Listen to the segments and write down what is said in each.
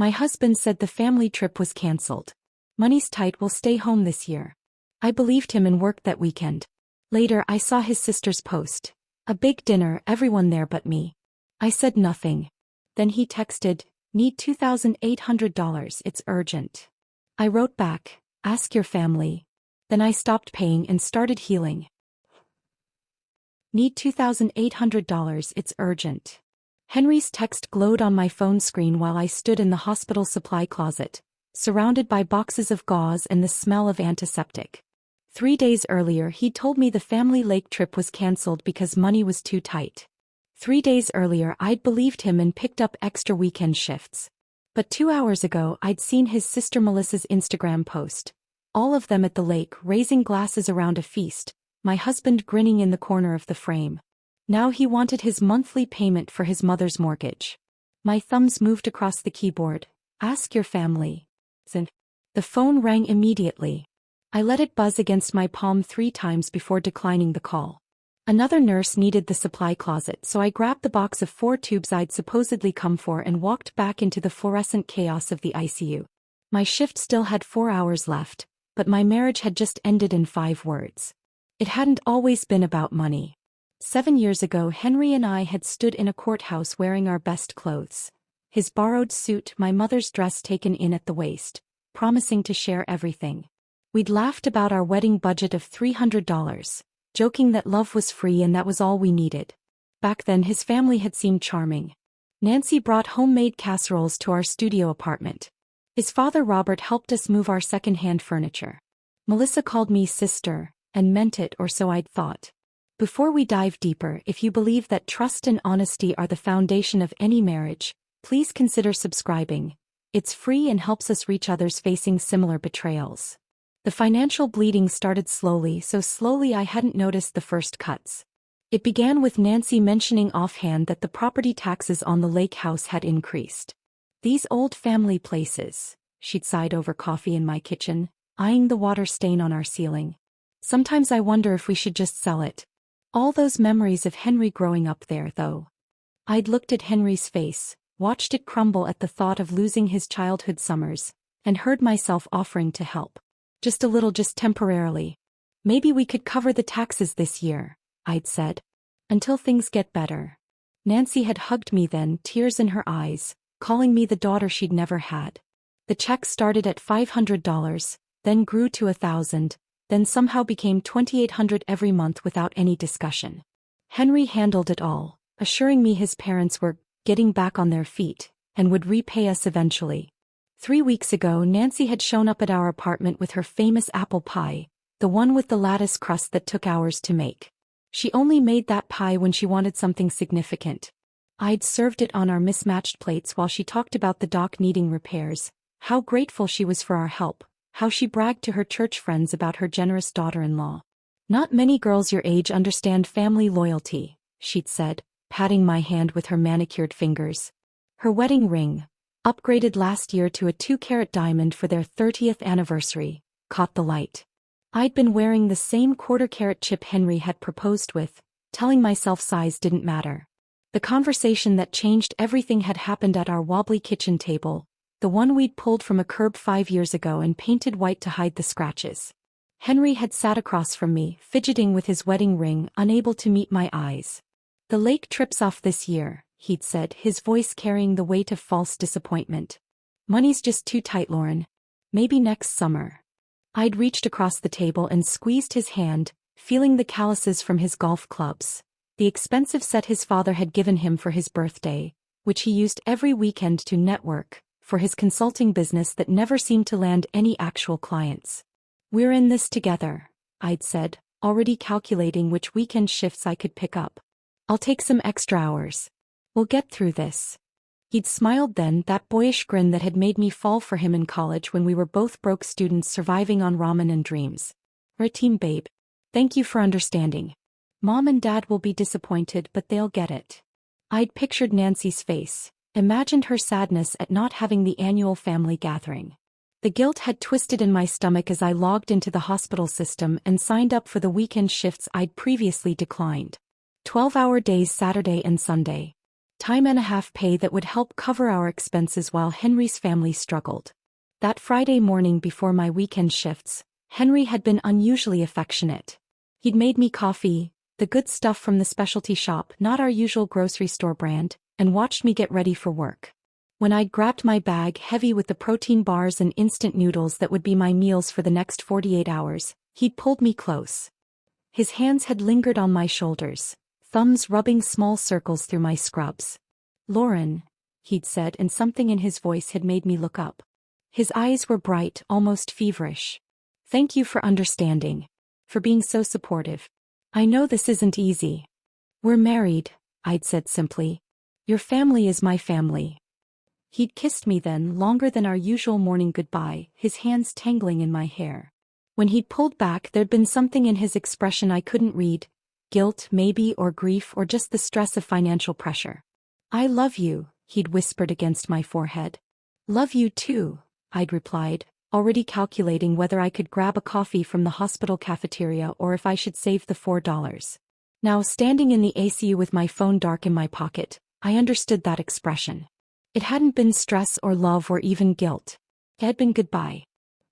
My husband said the family trip was cancelled. Money's tight, we'll stay home this year. I believed him and worked that weekend. Later I saw his sister's post. A big dinner, everyone there but me. I said nothing. Then he texted, "Need $2,800, it's urgent." I wrote back, "Ask your family." Then I stopped paying and started healing. "Need $2,800, it's urgent." Henry's text glowed on my phone screen while I stood in the hospital supply closet, surrounded by boxes of gauze and the smell of antiseptic. 3 days earlier he'd told me the family lake trip was cancelled because money was too tight. 3 days earlier I'd believed him and picked up extra weekend shifts. But 2 hours ago I'd seen his sister Melissa's Instagram post. All of them at the lake raising glasses around a feast, my husband grinning in the corner of the frame. Now he wanted his monthly payment for his mother's mortgage. My thumbs moved across the keyboard. "Ask your family." The phone rang immediately. I let it buzz against my palm 3 times before declining the call. Another nurse needed the supply closet, so I grabbed the box of 4 tubes I'd supposedly come for and walked back into the fluorescent chaos of the ICU. My shift still had 4 hours left, but my marriage had just ended in 5 words. It hadn't always been about money. 7 years ago Henry and I had stood in a courthouse wearing our best clothes. His borrowed suit, my mother's dress taken in at the waist, promising to share everything. We'd laughed about our wedding budget of $300, joking that love was free and that was all we needed. Back then his family had seemed charming. Nancy brought homemade casseroles to our studio apartment. His father Robert helped us move our second-hand furniture. Melissa called me sister, and meant it, or so I'd thought. Before we dive deeper, if you believe that trust and honesty are the foundation of any marriage, please consider subscribing. It's free and helps us reach others facing similar betrayals. The financial bleeding started slowly, so slowly I hadn't noticed the first cuts. It began with Nancy mentioning offhand that the property taxes on the lake house had increased. "These old family places," she'd sighed over coffee in my kitchen, eyeing the water stain on our ceiling. "Sometimes I wonder if we should just sell it." All those memories of Henry growing up there, though. I'd looked at Henry's face, watched it crumble at the thought of losing his childhood summers, and heard myself offering to help. "Just a little, just temporarily. Maybe we could cover the taxes this year," I'd said. "Until things get better." Nancy had hugged me then, tears in her eyes, calling me the daughter she'd never had. The check started at $500, then grew to $1,000, then somehow became $2,800 every month without any discussion. Henry handled it all, assuring me his parents were getting back on their feet, and would repay us eventually. 3 weeks ago Nancy had shown up at our apartment with her famous apple pie, the one with the lattice crust that took hours to make. She only made that pie when she wanted something significant. I'd served it on our mismatched plates while she talked about the dock needing repairs, how grateful she was for our help, how she bragged to her church friends about her generous daughter-in-law. "Not many girls your age understand family loyalty," she'd said, patting my hand with her manicured fingers. Her wedding ring, upgraded last year to a 2-carat diamond for their 30th anniversary, caught the light. I'd been wearing the same 1/4-carat chip Henry had proposed with, telling myself size didn't matter. The conversation that changed everything had happened at our wobbly kitchen table, the one we'd pulled from a curb 5 years ago and painted white to hide the scratches. Henry had sat across from me, fidgeting with his wedding ring, unable to meet my eyes. "The lake trip's off this year," he'd said, his voice carrying the weight of false disappointment. "Money's just too tight, Lauren. Maybe next summer." I'd reached across the table and squeezed his hand, feeling the calluses from his golf clubs. The expensive set his father had given him for his birthday, which he used every weekend to network, for his consulting business that never seemed to land any actual clients. "We're in this together," I'd said, already calculating which weekend shifts I could pick up. "I'll take some extra hours. We'll get through this." He'd smiled then, that boyish grin that had made me fall for him in college when we were both broke students surviving on ramen and dreams. "We're a team, babe. Thank you for understanding. Mom and Dad will be disappointed, but they'll get it." I'd pictured Nancy's face, imagined her sadness at not having the annual family gathering. The guilt had twisted in my stomach as I logged into the hospital system and signed up for the weekend shifts I'd previously declined. 12-hour days Saturday and Sunday. Time and a half pay that would help cover our expenses while Henry's family struggled. That Friday morning before my weekend shifts, Henry had been unusually affectionate. He'd made me coffee, the good stuff from the specialty shop, not our usual grocery store brand, and watched me get ready for work. When I'd grabbed my bag heavy with the protein bars and instant noodles that would be my meals for the next 48 hours, he'd pulled me close. His hands had lingered on my shoulders, thumbs rubbing small circles through my scrubs. "Lauren," he'd said, and something in his voice had made me look up. His eyes were bright, almost feverish. "Thank you for understanding. For being so supportive. I know this isn't easy." "We're married," I'd said simply. "Your family is my family." He'd kissed me then, longer than our usual morning goodbye, his hands tangling in my hair. When he'd pulled back, there'd been something in his expression I couldn't read. Guilt, maybe, or grief, or just the stress of financial pressure. "I love you," he'd whispered against my forehead. "Love you too," I'd replied, already calculating whether I could grab a coffee from the hospital cafeteria or if I should save the $4. Now, standing in the ICU with my phone dark in my pocket, I understood that expression. It hadn't been stress or love or even guilt. It had been goodbye.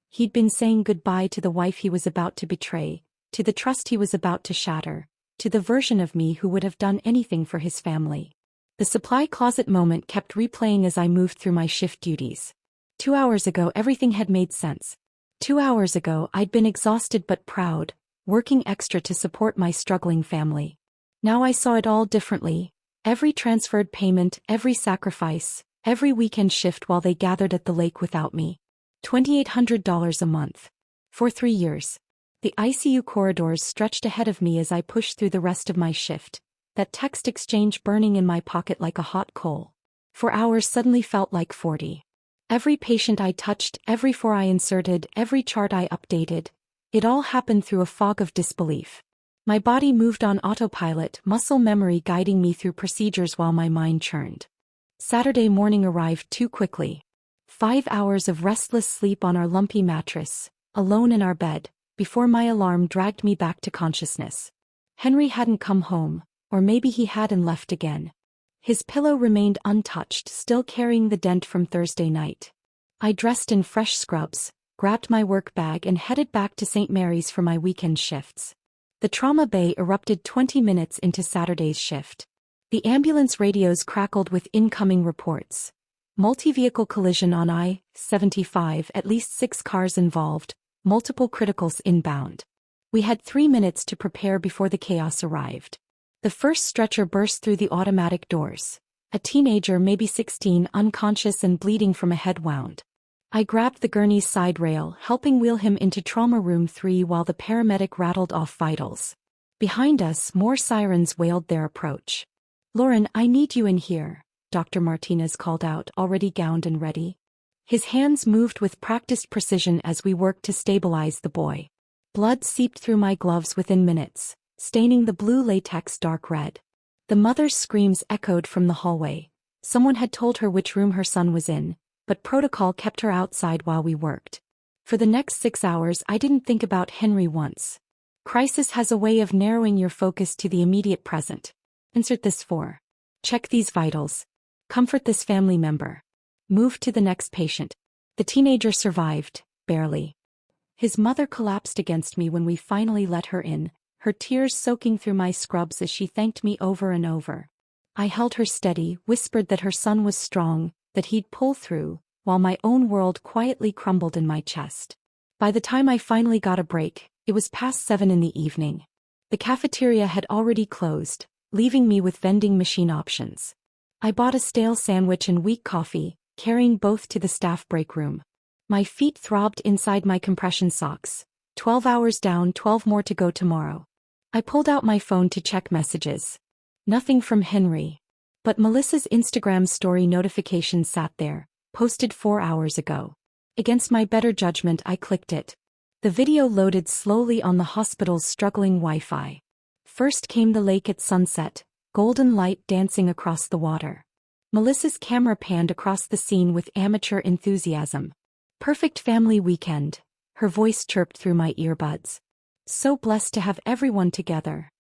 He'd been saying goodbye to the wife he was about to betray, to the trust he was about to shatter, to the version of me who would have done anything for his family. The supply closet moment kept replaying as I moved through my shift duties. 2 hours ago everything had made sense. 2 hours ago I'd been exhausted but proud, working extra to support my struggling family. Now I saw it all differently. Every transferred payment, every sacrifice, every weekend shift while they gathered at the lake without me. $2,800 a month. For 3 years. The ICU corridors stretched ahead of me as I pushed through the rest of my shift, that text exchange burning in my pocket like a hot coal. 4 hours suddenly felt like 40. Every patient I touched, every fore I inserted, every chart I updated, it all happened through a fog of disbelief. My body moved on autopilot, muscle memory guiding me through procedures while my mind churned. Saturday morning arrived too quickly. 5 hours of restless sleep on our lumpy mattress, alone in our bed, before my alarm dragged me back to consciousness. Henry hadn't come home, or maybe he had and left again. His pillow remained untouched, still carrying the dent from Thursday night. I dressed in fresh scrubs, grabbed my work bag and headed back to St. Mary's for my weekend shifts. The trauma bay erupted 20 minutes into Saturday's shift. The ambulance radios crackled with incoming reports. Multi-vehicle collision on I-75, at least 6 cars involved, multiple criticals inbound. We had 3 minutes to prepare before the chaos arrived. The first stretcher burst through the automatic doors. A teenager, maybe 16, unconscious and bleeding from a head wound. I grabbed the gurney's side rail, helping wheel him into trauma room 3 while the paramedic rattled off vitals. Behind us, more sirens wailed their approach. "Lauren, I need you in here," Dr. Martinez called out, already gowned and ready. His hands moved with practiced precision as we worked to stabilize the boy. Blood seeped through my gloves within minutes, staining the blue latex dark red. The mother's screams echoed from the hallway. Someone had told her which room her son was in, but protocol kept her outside while we worked. For the next 6 hours I didn't think about Henry once. Crisis has a way of narrowing your focus to the immediate present. Insert this for. Check these vitals. Comfort this family member. Move to the next patient. The teenager survived, barely. His mother collapsed against me when we finally let her in, her tears soaking through my scrubs as she thanked me over and over. I held her steady, whispered that her son was strong, that he'd pull through, while my own world quietly crumbled in my chest. By the time I finally got a break, it was past 7 in the evening. The cafeteria had already closed, leaving me with vending machine options. I bought a stale sandwich and weak coffee, carrying both to the staff break room. My feet throbbed inside my compression socks. 12 hours down, 12 more to go tomorrow. I pulled out my phone to check messages. Nothing from Henry. But Melissa's Instagram story notification sat there, posted 4 hours ago. Against my better judgment, I clicked it. The video loaded slowly on the hospital's struggling Wi-Fi. First came the lake at sunset, golden light dancing across the water. Melissa's camera panned across the scene with amateur enthusiasm. Perfect family weekend, her voice chirped through my earbuds. So blessed to have everyone together.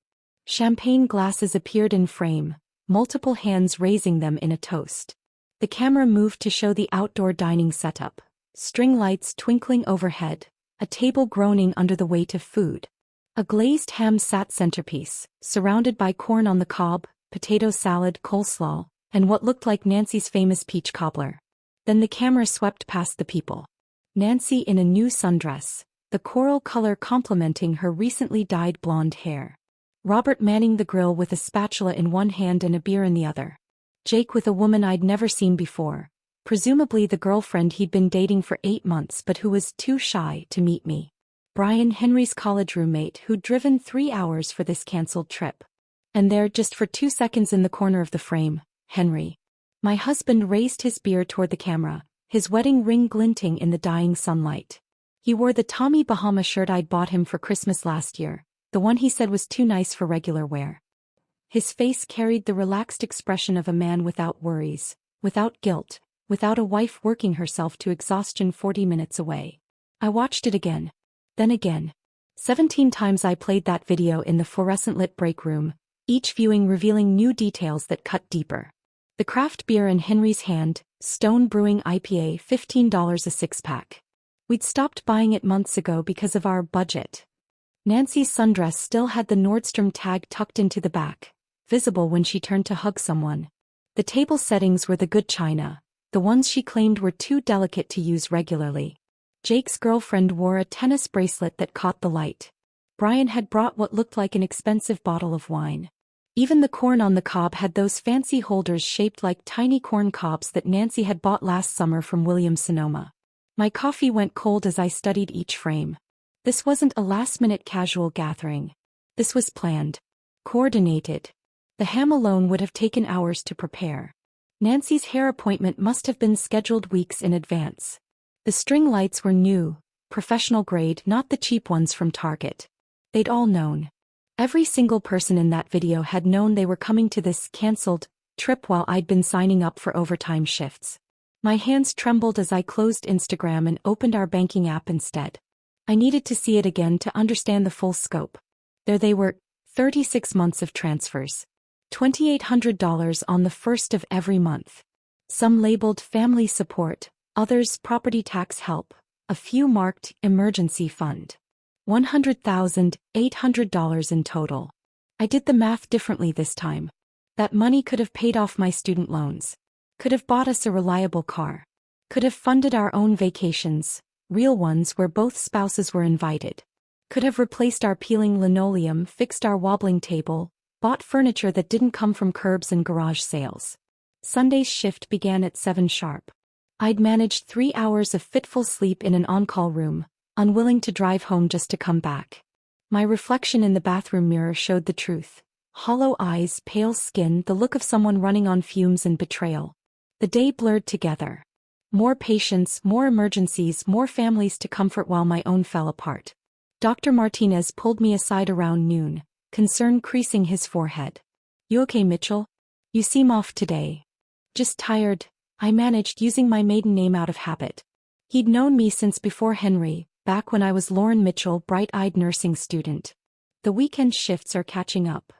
Champagne glasses appeared in frame, multiple hands raising them in a toast. The camera moved to show the outdoor dining setup, string lights twinkling overhead, a table groaning under the weight of food. A glazed ham sat centerpiece, surrounded by corn on the cob, potato salad, coleslaw, and what looked like Nancy's famous peach cobbler. Then the camera swept past the people. Nancy in a new sundress, the coral color complementing her recently dyed blonde hair. Robert manning the grill with a spatula in one hand and a beer in the other. Jake with a woman I'd never seen before, presumably the girlfriend he'd been dating for 8 months but who was too shy to meet me. Brian, Henry's college roommate who'd driven 3 hours for this cancelled trip. And there, just for 2 seconds in the corner of the frame, Henry. My husband raised his beer toward the camera, his wedding ring glinting in the dying sunlight. He wore the Tommy Bahama shirt I'd bought him for Christmas last year, the one he said was too nice for regular wear. His face carried the relaxed expression of a man without worries, without guilt, without a wife working herself to exhaustion 40 minutes away. I watched it again. Then again. 17 times I played that video in the fluorescent-lit break room, each viewing revealing new details that cut deeper. The craft beer in Henry's hand, Stone Brewing IPA, $15 a six-pack. We'd stopped buying it months ago because of our budget. Nancy's sundress still had the Nordstrom tag tucked into the back, visible when she turned to hug someone. The table settings were the good china, the ones she claimed were too delicate to use regularly. Jake's girlfriend wore a tennis bracelet that caught the light. Brian had brought what looked like an expensive bottle of wine. Even the corn on the cob had those fancy holders shaped like tiny corn cobs that Nancy had bought last summer from Williams-Sonoma. My coffee went cold as I studied each frame. This wasn't a last-minute casual gathering. This was planned. Coordinated. The ham alone would have taken hours to prepare. Nancy's hair appointment must have been scheduled weeks in advance. The string lights were new, professional grade, not the cheap ones from Target. They'd all known. Every single person in that video had known they were coming to this cancelled trip while I'd been signing up for overtime shifts. My hands trembled as I closed Instagram and opened our banking app instead. I needed to see it again to understand the full scope. There they were, 36 months of transfers. $2,800 on the first of every month. Some labeled family support, others property tax help, a few marked emergency fund. $100,800 in total. I did the math differently this time. That money could have paid off my student loans. Could have bought us a reliable car. Could have funded our own vacations, real ones where both spouses were invited. Could have replaced our peeling linoleum, fixed our wobbling table, bought furniture that didn't come from curbs and garage sales. Sunday's shift began at 7 sharp. I'd managed 3 hours of fitful sleep in an on-call room, unwilling to drive home just to come back. My reflection in the bathroom mirror showed the truth. Hollow eyes, pale skin, the look of someone running on fumes and betrayal. The day blurred together. More patients, more emergencies, more families to comfort while my own fell apart. Dr. Martinez pulled me aside around noon, concern creasing his forehead. "You okay, Mitchell? You seem off today." "Just tired," I managed, using my maiden name out of habit. He'd known me since before Henry, back when I was Lauren Mitchell, bright-eyed nursing student. "The weekend shifts are catching up."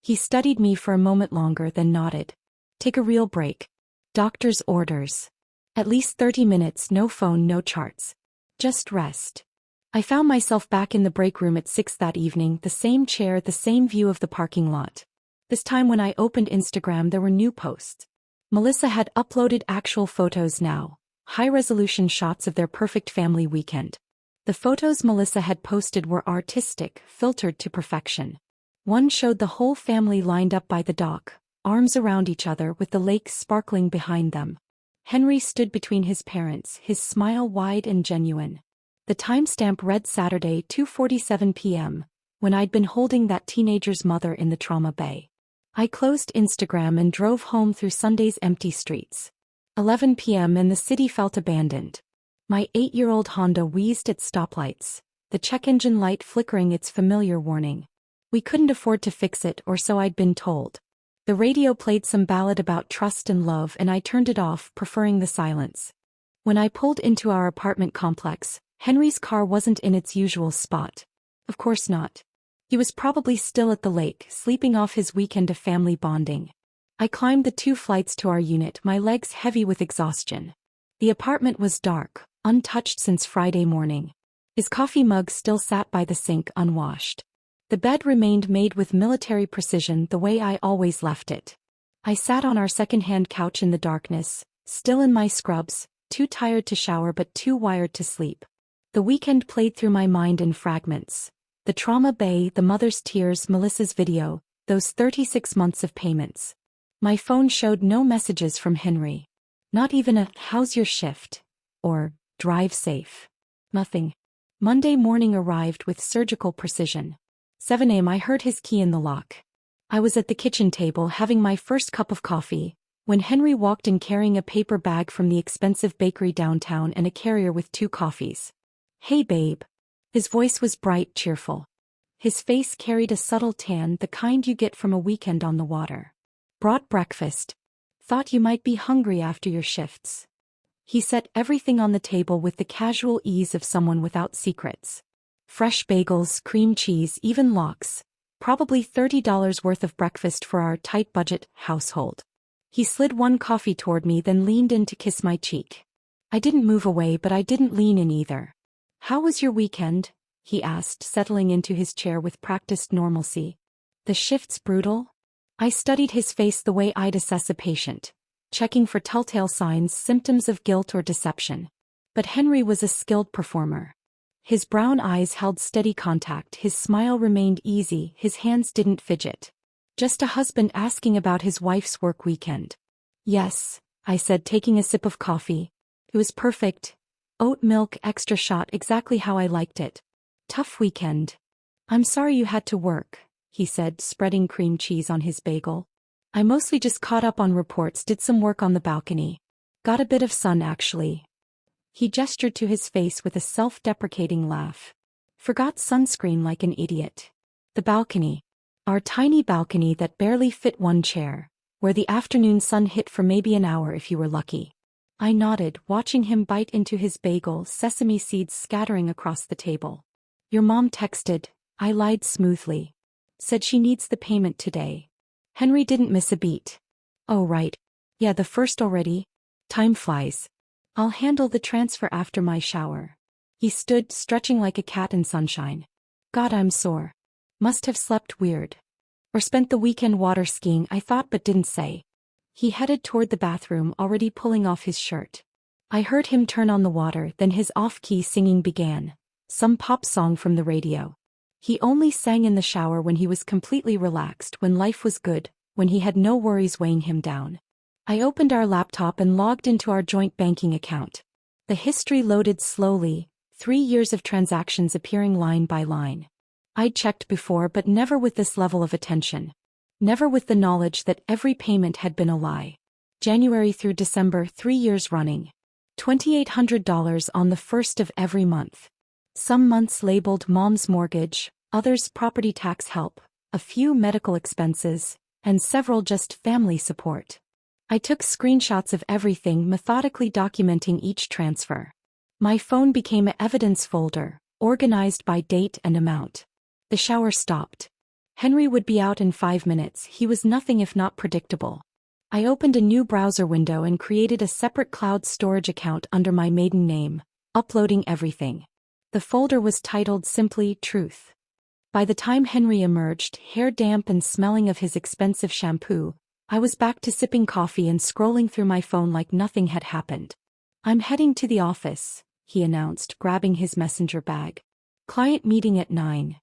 He studied me for a moment longer, then nodded. "Take a real break. Doctor's orders. At least 30 minutes, no phone, no charts. Just rest." I found myself back in the break room at 6 that evening, the same chair, the same view of the parking lot. This time when I opened Instagram there were new posts. Melissa had uploaded actual photos now, high-resolution shots of their perfect family weekend. The photos Melissa had posted were artistic, filtered to perfection. One showed the whole family lined up by the dock, arms around each other with the lake sparkling behind them. Henry stood between his parents, his smile wide and genuine. The timestamp read Saturday, 2:47 p.m., when I'd been holding that teenager's mother in the trauma bay. I closed Instagram and drove home through Sunday's empty streets. 11 p.m. and the city felt abandoned. My 8-year-old Honda wheezed at stoplights, the check engine light flickering its familiar warning. We couldn't afford to fix it, or so I'd been told. The radio played some ballad about trust and love and I turned it off, preferring the silence. When I pulled into our apartment complex, Henry's car wasn't in its usual spot. Of course not. He was probably still at the lake, sleeping off his weekend of family bonding. I climbed the 2 flights to our unit, my legs heavy with exhaustion. The apartment was dark, untouched since Friday morning. His coffee mug still sat by the sink unwashed. The bed remained made with military precision the way I always left it. I sat on our second-hand couch in the darkness, still in my scrubs, too tired to shower but too wired to sleep. The weekend played through my mind in fragments. The trauma bay, the mother's tears, Melissa's video, those 36 months of payments. My phone showed no messages from Henry. Not even a "how's your shift?" or "drive safe." Nothing. Monday morning arrived with surgical precision. 7 a.m. I heard his key in the lock. I was at the kitchen table having my first cup of coffee, when Henry walked in carrying a paper bag from the expensive bakery downtown and a carrier with 2 coffees. "Hey babe." His voice was bright, cheerful. His face carried a subtle tan, the kind you get from a weekend on the water. "Brought breakfast. Thought you might be hungry after your shifts." He set everything on the table with the casual ease of someone without secrets. Fresh bagels, cream cheese, even lox. Probably $30 worth of breakfast for our tight-budget household. He slid 1 coffee toward me, then leaned in to kiss my cheek. I didn't move away, but I didn't lean in either. "How was your weekend?" he asked, settling into his chair with practiced normalcy. "The shift's brutal?" I studied his face the way I'd assess a patient, checking for telltale signs, symptoms of guilt or deception. But Henry was a skilled performer. His brown eyes held steady contact, his smile remained easy, his hands didn't fidget. Just a husband asking about his wife's work weekend. "Yes," I said, taking a sip of coffee. "It was perfect. Oat milk, extra shot, exactly how I liked it. Tough weekend." "I'm sorry you had to work," he said, spreading cream cheese on his bagel. "I mostly just caught up on reports, did some work on the balcony. Got a bit of sun actually." He gestured to his face with a self-deprecating laugh. "Forgot sunscreen like an idiot." The balcony. Our tiny balcony that barely fit 1 chair, where the afternoon sun hit for maybe an hour if you were lucky. I nodded, watching him bite into his bagel, sesame seeds scattering across the table. "Your mom texted," I lied smoothly. "Said she needs the payment today." Henry didn't miss a beat. "Oh right. Yeah, the first already? Time flies. I'll handle the transfer after my shower." He stood, stretching like a cat in sunshine. "God, I'm sore. Must have slept weird. Or spent the weekend water skiing," I thought but didn't say. He headed toward the bathroom, already pulling off his shirt. I heard him turn on the water, then his off-key singing began. Some pop song from the radio. He only sang in the shower when he was completely relaxed, when life was good, when he had no worries weighing him down. I opened our laptop and logged into our joint banking account. The history loaded slowly, 3 years of transactions appearing line by line. I'd checked before, but never with this level of attention. Never with the knowledge that every payment had been a lie. January through December, 3 years running. $2,800 on the first of every month. Some months labeled mom's mortgage, others property tax help, a few medical expenses, and several just family support. I took screenshots of everything, methodically documenting each transfer. My phone became an evidence folder, organized by date and amount. The shower stopped. Henry would be out in 5 minutes. He was nothing if not predictable. I opened a new browser window and created a separate cloud storage account under my maiden name, uploading everything. The folder was titled simply Truth. By the time Henry emerged, hair damp and smelling of his expensive shampoo, I was back to sipping coffee and scrolling through my phone like nothing had happened. "I'm heading to the office," he announced, grabbing his messenger bag. "Client meeting at 9.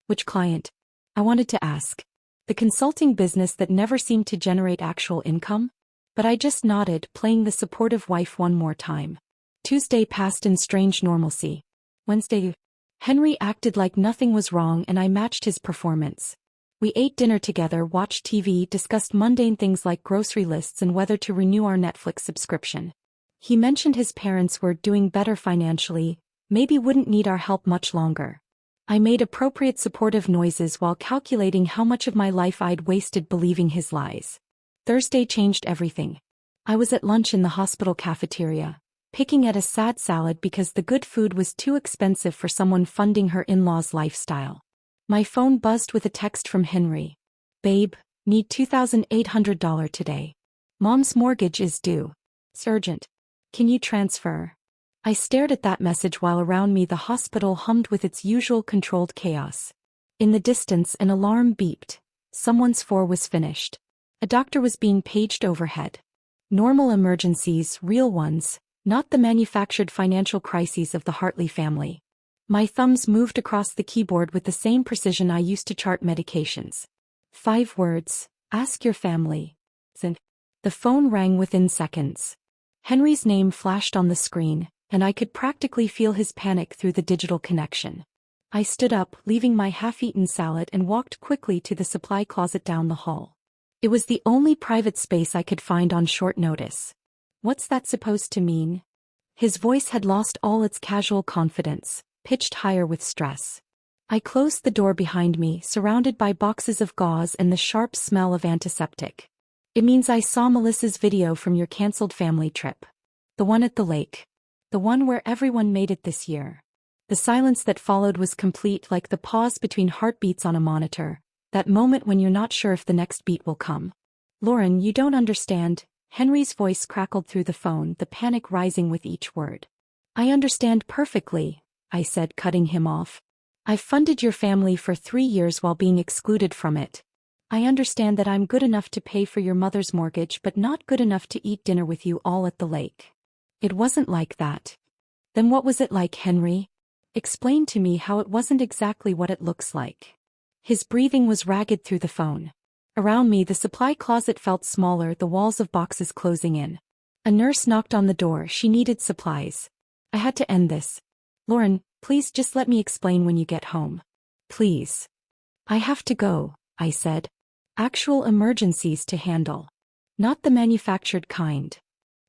"Which client?" I wanted to ask. The consulting business that never seemed to generate actual income? But I just nodded, playing the supportive wife one more time. Tuesday passed in strange normalcy. Wednesday, Henry acted like nothing was wrong and I matched his performance. We ate dinner together, watched TV, discussed mundane things like grocery lists and whether to renew our Netflix subscription. He mentioned his parents were doing better financially, maybe wouldn't need our help much longer. I made appropriate supportive noises while calculating how much of my life I'd wasted believing his lies. Thursday changed everything. I was at lunch in the hospital cafeteria, picking at a sad salad because the good food was too expensive for someone funding her in-laws' lifestyle. My phone buzzed with a text from Henry. "Babe, Need $2,800 today. Mom's mortgage is due. It's urgent. Can you transfer? I stared at that message while around me the hospital hummed with its usual controlled chaos. In the distance an alarm beeped. Someone's floor was finished. A doctor was being paged overhead. Normal emergencies, real ones, not the manufactured financial crises of the Hartley family. My thumbs moved across the keyboard with the same precision I used to chart medications. 5 words, ask your family. The phone rang within seconds. Henry's name flashed on the screen, and I could practically feel his panic through the digital connection. I stood up, leaving my half-eaten salad and walked quickly to the supply closet down the hall. It was the only private space I could find on short notice. What's that supposed to mean? His voice had lost all its casual confidence, pitched higher with stress. I closed the door behind me, surrounded by boxes of gauze and the sharp smell of antiseptic. It means I saw Melissa's video from your cancelled family trip. The one at the lake. The one where everyone made it this year. The silence that followed was complete, like the pause between heartbeats on a monitor, that moment when you're not sure if the next beat will come. Lauren, you don't understand. Henry's voice crackled through the phone, the panic rising with each word. I understand perfectly, I said, cutting him off. I've funded your family for 3 years while being excluded from it. I understand that I'm good enough to pay for your mother's mortgage but not good enough to eat dinner with you all at the lake. It wasn't like that. Then what was it like, Henry? Explain to me how it wasn't exactly what it looks like. His breathing was ragged through the phone. Around me the supply closet felt smaller, the walls of boxes closing in. A nurse knocked on the door, she needed supplies. I had to end this. Lauren, please just let me explain when you get home. Please. I have to go, I said. Actual emergencies to handle. Not the manufactured kind.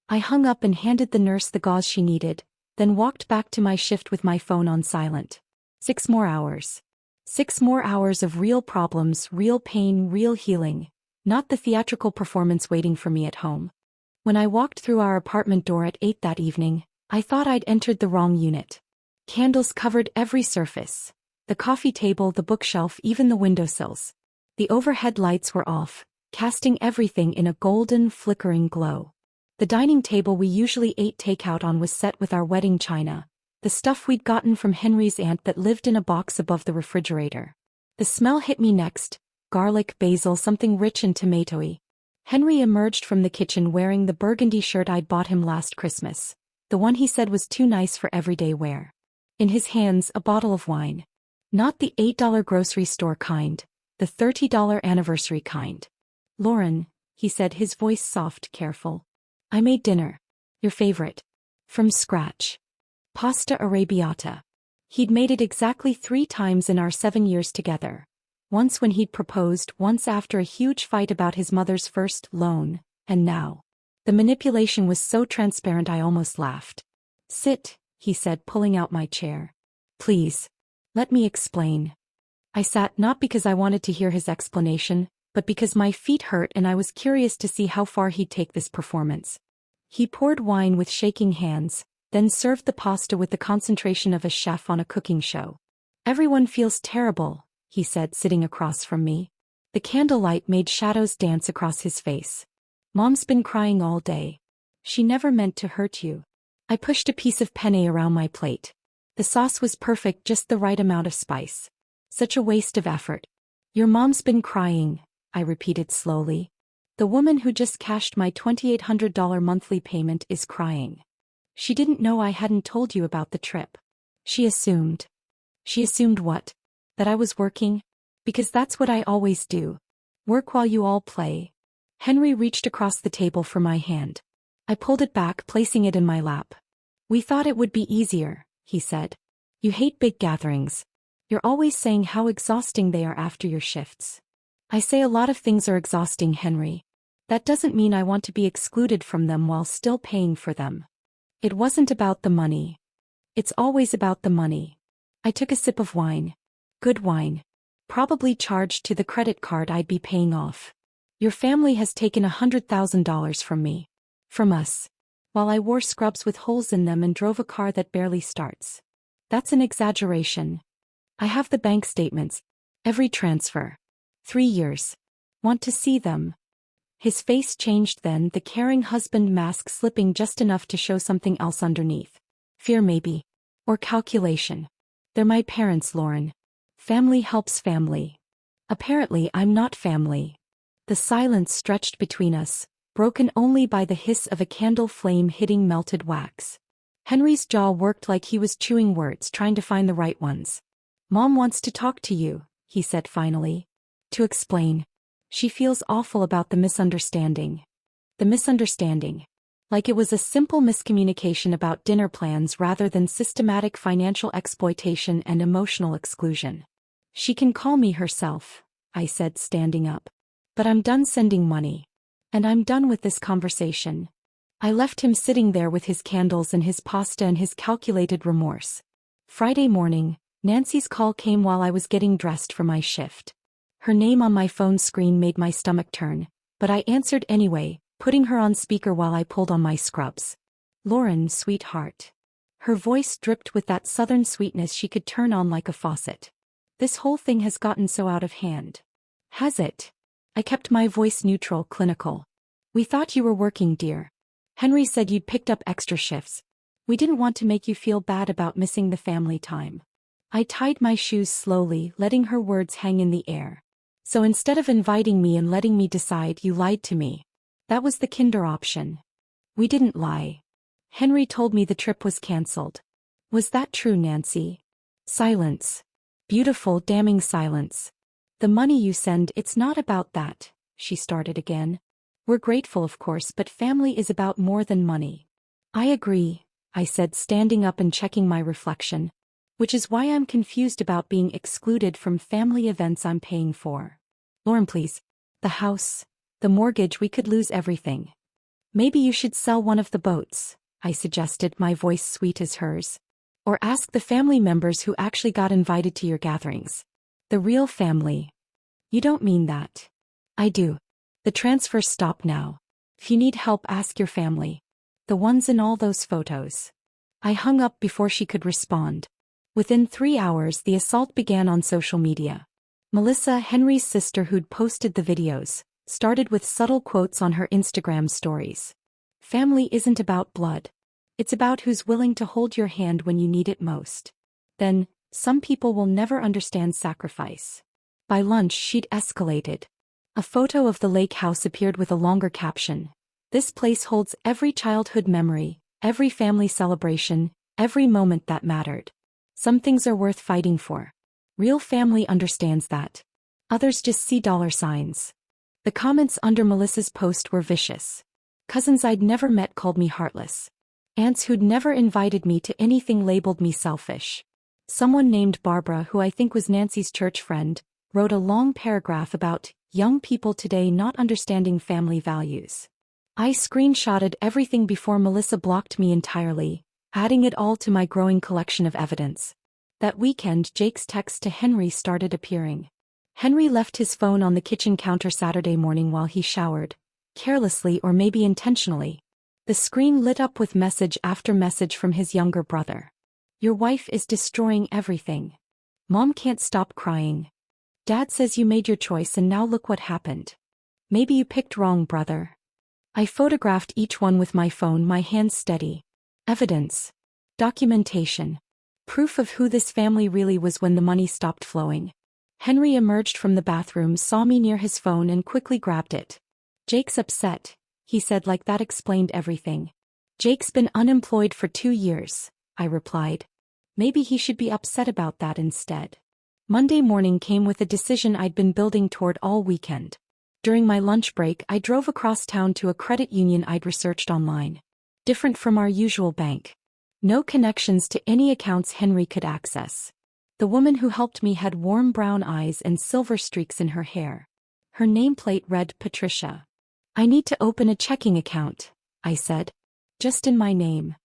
I hung up and handed the nurse the gauze she needed, then walked back to my shift with my phone on silent. 6 more hours. 6 more hours of real problems, real pain, real healing, not the theatrical performance waiting for me at home. When I walked through our apartment door at 8 that evening, I thought I'd entered the wrong unit. Candles covered every surface. The coffee table, the bookshelf, even the windowsills. The overhead lights were off, casting everything in a golden, flickering glow. The dining table we usually ate takeout on was set with our wedding china, the stuff we'd gotten from Henry's aunt that lived in a box above the refrigerator. The smell hit me next, garlic, basil, something rich and tomatoey. Henry emerged from the kitchen wearing the burgundy shirt I'd bought him last Christmas, the one he said was too nice for everyday wear. In his hands, a bottle of wine. Not the $8 grocery store kind, the $30 anniversary kind. Lauren, he said, his voice soft, careful. I made dinner. Your favorite. From scratch. Pasta arrabbiata. He'd made it exactly 3 times in our 7 years together. Once when he'd proposed, once after a huge fight about his mother's first loan, and now. The manipulation was so transparent I almost laughed. Sit, he said, pulling out my chair. Please. Let me explain. I sat not because I wanted to hear his explanation, but because my feet hurt and I was curious to see how far he'd take this performance. He poured wine with shaking hands, then served the pasta with the concentration of a chef on a cooking show. Everyone feels terrible, he said, sitting across from me. The candlelight made shadows dance across his face. Mom's been crying all day. She never meant to hurt you. I pushed a piece of penne around my plate. The sauce was perfect, just the right amount of spice. Such a waste of effort. Your mom's been crying, I repeated slowly. The woman who just cashed my $2,800 monthly payment is crying. She didn't know I hadn't told you about the trip. She assumed. She assumed what? That I was working? Because that's what I always do. Work while you all play. Henry reached across the table for my hand. I pulled it back, placing it in my lap. We thought it would be easier, he said. You hate big gatherings. You're always saying how exhausting they are after your shifts. I say a lot of things are exhausting, Henry. That doesn't mean I want to be excluded from them while still paying for them. It wasn't about the money. It's always about the money. I took a sip of wine. Good wine. Probably charged to the credit card I'd be paying off. Your family has taken $100,000 from me. From us. While I wore scrubs with holes in them and drove a car that barely starts. That's an exaggeration. I have the bank statements. Every transfer. 3 years. Want to see them? His face changed then, the caring husband mask slipping just enough to show something else underneath. Fear maybe. Or calculation. They're my parents, Lauren. Family helps family. Apparently I'm not family. The silence stretched between us, broken only by the hiss of a candle flame hitting melted wax. Henry's jaw worked like he was chewing words, trying to find the right ones. Mom wants to talk to you, he said finally. To explain. She feels awful about the misunderstanding. The misunderstanding. Like it was a simple miscommunication about dinner plans rather than systematic financial exploitation and emotional exclusion. She can call me herself, I said, standing up. But I'm done sending money. And I'm done with this conversation. I left him sitting there with his candles and his pasta and his calculated remorse. Friday morning, Nancy's call came while I was getting dressed for my shift. Her name on my phone screen made my stomach turn, but I answered anyway, putting her on speaker while I pulled on my scrubs. Lauren, sweetheart. Her voice dripped with that southern sweetness she could turn on like a faucet. This whole thing has gotten so out of hand. Has it? I kept my voice neutral, clinical. We thought you were working, dear. Henry said you'd picked up extra shifts. We didn't want to make you feel bad about missing the family time. I tied my shoes slowly, letting her words hang in the air. So instead of inviting me and letting me decide, you lied to me. That was the kinder option. We didn't lie. Henry told me the trip was cancelled. Was that true, Nancy? Silence. Beautiful, damning silence. The money you send, it's not about that, she started again. We're grateful, of course, but family is about more than money. I agree, I said, standing up and checking my reflection. Which is why I'm confused about being excluded from family events I'm paying for. Lauren, please. The house, the mortgage, we could lose everything. Maybe you should sell one of the boats, I suggested, my voice sweet as hers. Or ask the family members who actually got invited to your gatherings. The real family. You don't mean that. I do. The transfers stop now. If you need help, ask your family. The ones in all those photos. I hung up before she could respond. Within 3 hours, the assault began on social media. Melissa, Henry's sister who'd posted the videos, started with subtle quotes on her Instagram stories. Family isn't about blood. It's about who's willing to hold your hand when you need it most. Then, some people will never understand sacrifice. By lunch, she'd escalated. A photo of the lake house appeared with a longer caption. This place holds every childhood memory, every family celebration, every moment that mattered. Some things are worth fighting for. Real family understands that. Others just see dollar signs. The comments under Melissa's post were vicious. Cousins I'd never met called me heartless. Aunts who'd never invited me to anything labeled me selfish. Someone named Barbara, who I think was Nancy's church friend, wrote a long paragraph about young people today not understanding family values. I screenshotted everything before Melissa blocked me entirely, adding it all to my growing collection of evidence. That weekend, Jake's text to Henry started appearing. Henry left his phone on the kitchen counter Saturday morning while he showered, carelessly or maybe intentionally. The screen lit up with message after message from his younger brother. Your wife is destroying everything. Mom can't stop crying. Dad says you made your choice and now look what happened. Maybe you picked wrong, brother. I photographed each one with my phone, my hands steady. Evidence. Documentation. Proof of who this family really was when the money stopped flowing. Henry emerged from the bathroom, saw me near his phone and quickly grabbed it. Jake's upset, he said, like that explained everything. Jake's been unemployed for 2 years, I replied. Maybe he should be upset about that instead. Monday morning came with a decision I'd been building toward all weekend. During my lunch break, I drove across town to a credit union I'd researched online. Different from our usual bank. No connections to any accounts Henry could access. The woman who helped me had warm brown eyes and silver streaks in her hair. Her nameplate read Patricia. I need to open a checking account, I said. Just in my name.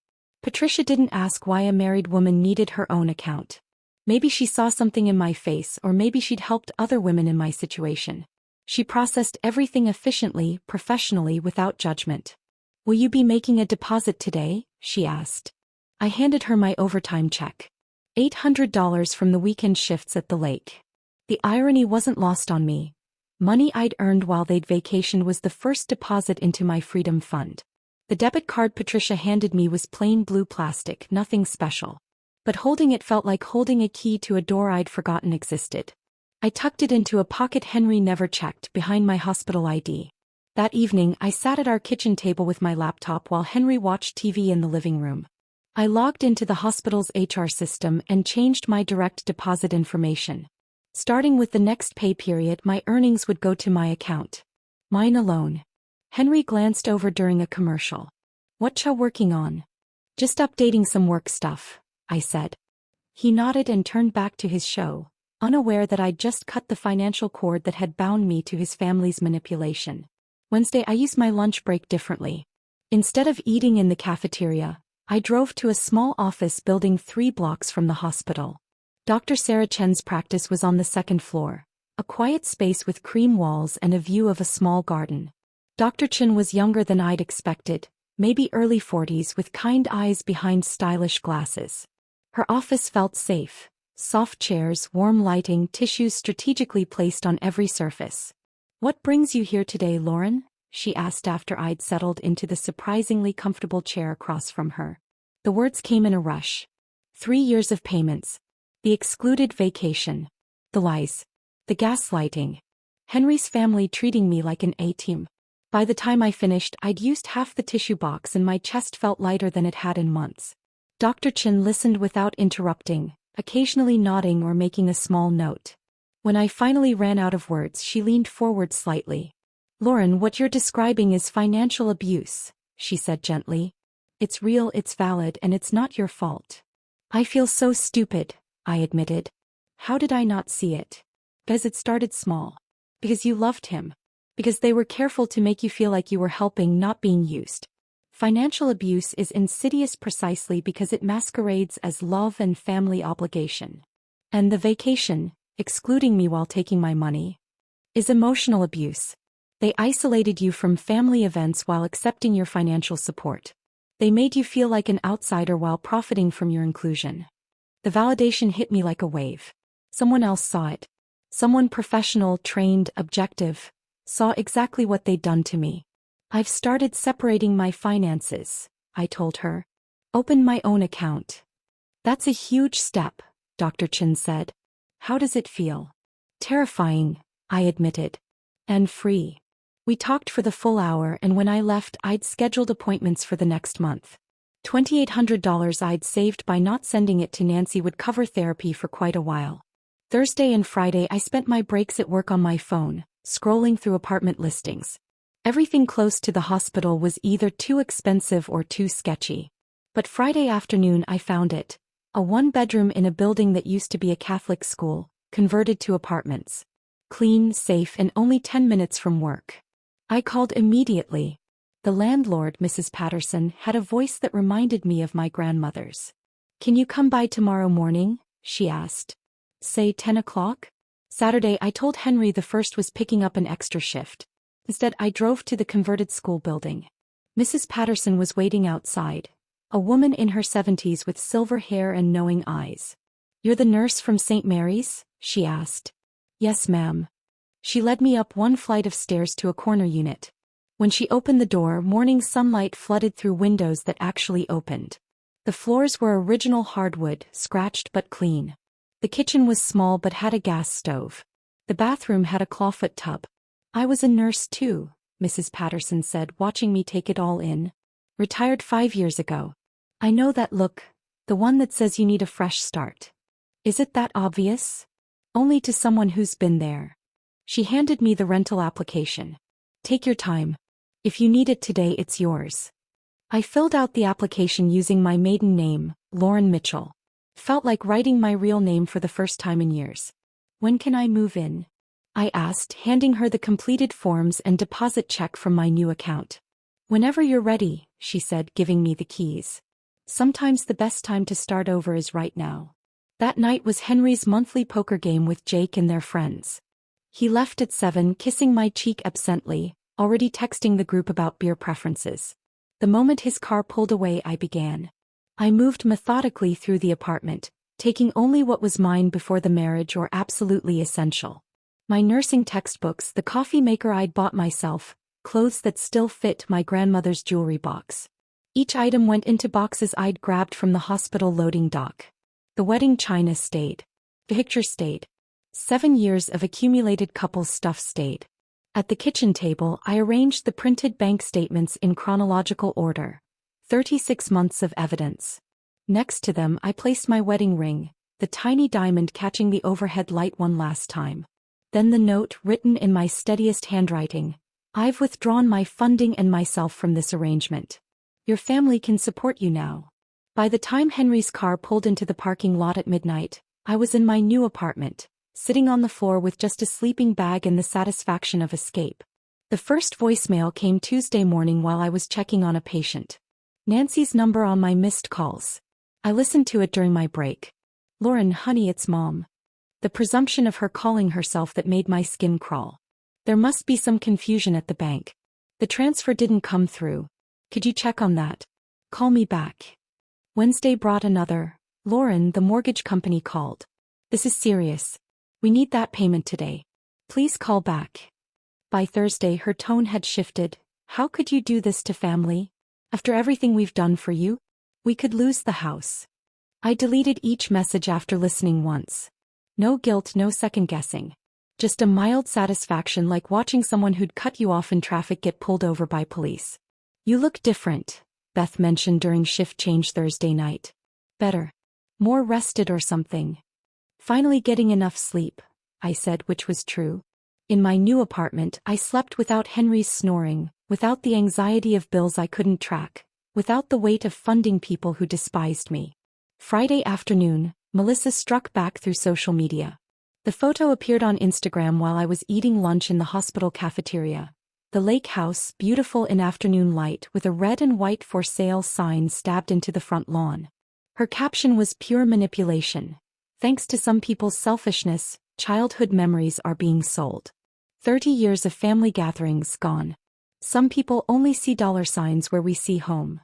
Patricia didn't ask why a married woman needed her own account. Maybe she saw something in my face, or maybe she'd helped other women in my situation. She processed everything efficiently, professionally, without judgment. Will you be making a deposit today? She asked. I handed her my overtime check. $800 from the weekend shifts at the lake. The irony wasn't lost on me. Money I'd earned while they'd vacationed was the first deposit into my freedom fund. The debit card Patricia handed me was plain blue plastic, nothing special. But holding it felt like holding a key to a door I'd forgotten existed. I tucked it into a pocket Henry never checked behind my hospital ID. That evening, I sat at our kitchen table with my laptop while Henry watched TV in the living room. I logged into the hospital's HR system and changed my direct deposit information. Starting with the next pay period, my earnings would go to my account. Mine alone. Henry glanced over during a commercial. "What ya working on?" "Just updating some work stuff," I said. He nodded and turned back to his show, unaware that I'd just cut the financial cord that had bound me to his family's manipulation. Wednesday, I used my lunch break differently. Instead of eating in the cafeteria, I drove to a small office building 3 blocks from the hospital. Dr. Sarah Chen's practice was on the 2nd floor, a quiet space with cream walls and a view of a small garden. Dr. Chen was younger than I'd expected, maybe early 40s with kind eyes behind stylish glasses. Her office felt safe. Soft chairs, warm lighting, tissues strategically placed on every surface. "What brings you here today, Lauren?" she asked after I'd settled into the surprisingly comfortable chair across from her. The words came in a rush. 3 years of payments. The excluded vacation. The lies. The gaslighting. Henry's family treating me like an A-team. By the time I finished, I'd used half the tissue box and my chest felt lighter than it had in months. Dr. Chin listened without interrupting, occasionally nodding or making a small note. When I finally ran out of words, she leaned forward slightly. "Lauren, what you're describing is financial abuse," she said gently. "It's real, it's valid, and it's not your fault." "I feel so stupid," I admitted. "How did I not see it?" "Because it started small. Because you loved him. Because they were careful to make you feel like you were helping, not being used. Financial abuse is insidious precisely because it masquerades as love and family obligation. And the vacation, excluding me while taking my money, is emotional abuse. They isolated you from family events while accepting your financial support. They made you feel like an outsider while profiting from your inclusion." The validation hit me like a wave. Someone else saw it. Someone professional, trained, objective, saw exactly what they'd done to me. "I've started separating my finances," I told her. "Opened my own account." "That's a huge step," Dr. Chin said. "How does it feel?" "Terrifying," I admitted. "And free." We talked for the full hour, and when I left, I'd scheduled appointments for the next month. $2,800 I'd saved by not sending it to Nancy would cover therapy for quite a while. Thursday and Friday I spent my breaks at work on my phone, scrolling through apartment listings. Everything close to the hospital was either too expensive or too sketchy. But Friday afternoon I found it. A 1-bedroom in a building that used to be a Catholic school, converted to apartments. Clean, safe, and only 10 minutes from work. I called immediately. The landlord, Mrs. Patterson, had a voice that reminded me of my grandmother's. "Can you come by tomorrow morning?" she asked. "Say 10 o'clock? Saturday, I told Henry the first was picking up an extra shift. Instead, I drove to the converted school building. Mrs. Patterson was waiting outside, a woman in her 70s with silver hair and knowing eyes. "You're the nurse from St. Mary's?" she asked. "Yes, ma'am." She led me up one flight of stairs to a corner unit. When she opened the door, morning sunlight flooded through windows that actually opened. The floors were original hardwood, scratched but clean. The kitchen was small but had a gas stove. The bathroom had a clawfoot tub. "I was a nurse too," Mrs. Patterson said, watching me take it all in. "Retired 5 years ago. I know that look, the one that says you need a fresh start. Is it that obvious? Only to someone who's been there." She handed me the rental application. "Take your time. If you need it today, it's yours." I filled out the application using my maiden name, Lauren Mitchell. Felt like writing my real name for the first time in years. "When can I move in?" I asked, handing her the completed forms and deposit check from my new account. "Whenever you're ready," she said, giving me the keys. Sometimes the best time to start over is right now. That night was Henry's monthly poker game with Jake and their friends. He left at 7, kissing my cheek absently, already texting the group about beer preferences. The moment his car pulled away, I began. I moved methodically through the apartment, taking only what was mine before the marriage or absolutely essential. My nursing textbooks, the coffee maker I'd bought myself, clothes that still fit my grandmother's jewelry box. Each item went into boxes I'd grabbed from the hospital loading dock. The wedding china stayed. The picture stayed. 7 years of accumulated couples stuff stayed. At the kitchen table, I arranged the printed bank statements in chronological order. 36 months of evidence. Next to them, I placed my wedding ring, the tiny diamond catching the overhead light one last time. Then the note written in my steadiest handwriting. I've withdrawn my funding and myself from this arrangement. Your family can support you now. By the time Henry's car pulled into the parking lot at midnight, I was in my new apartment, sitting on the floor with just a sleeping bag and the satisfaction of escape. The first voicemail came Tuesday morning while I was checking on a patient. Nancy's number on my missed calls. I listened to it during my break. Lauren, honey, it's Mom. The presumption of her calling herself that made my skin crawl. There must be some confusion at the bank. The transfer didn't come through. Could you check on that? Call me back. Wednesday brought another. Lauren, the mortgage company called. This is serious. We need that payment today. Please call back. By Thursday her tone had shifted. How could you do this to family? After everything we've done for you? We could lose the house. I deleted each message after listening once. No guilt, no second guessing. Just a mild satisfaction like watching someone who'd cut you off in traffic get pulled over by police. You look different, Beth mentioned during shift change Thursday night. Better. More rested or something. Finally getting enough sleep, I said, which was true. In my new apartment, I slept without Henry's snoring, without the anxiety of bills I couldn't track, without the weight of funding people who despised me. Friday afternoon, Melissa struck back through social media. The photo appeared on Instagram while I was eating lunch in the hospital cafeteria. The lake house, beautiful in afternoon light with a red and white for sale sign stabbed into the front lawn. Her caption was pure manipulation. Thanks to some people's selfishness, childhood memories are being sold. 30 years of family gatherings gone. Some people only see dollar signs where we see home.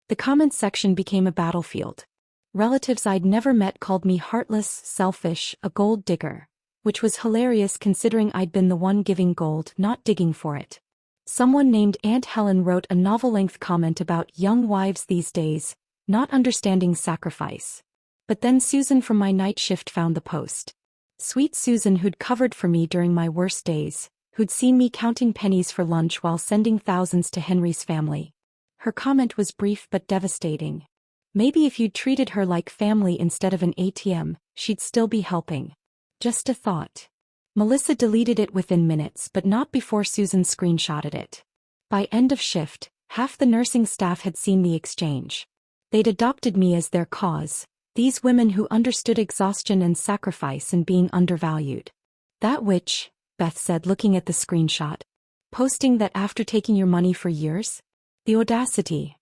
The comments section became a battlefield. Relatives I'd never met called me heartless, selfish, a gold digger, which was hilarious considering I'd been the one giving gold, not digging for it. Someone named Aunt Helen wrote a novel-length comment about young wives these days, not understanding sacrifice. But then Susan from my night shift found the post. Sweet Susan, who'd covered for me during my worst days, who'd seen me counting pennies for lunch while sending thousands to Henry's family. Her comment was brief but devastating. Maybe if you'd treated her like family instead of an ATM, she'd still be helping. Just a thought. Melissa deleted it within minutes, but not before Susan screenshotted it. By end of shift, half the nursing staff had seen the exchange. They'd adopted me as their cause, these women who understood exhaustion and sacrifice and being undervalued. That witch, Beth said looking at the screenshot. Posting that after taking your money for years? The audacity.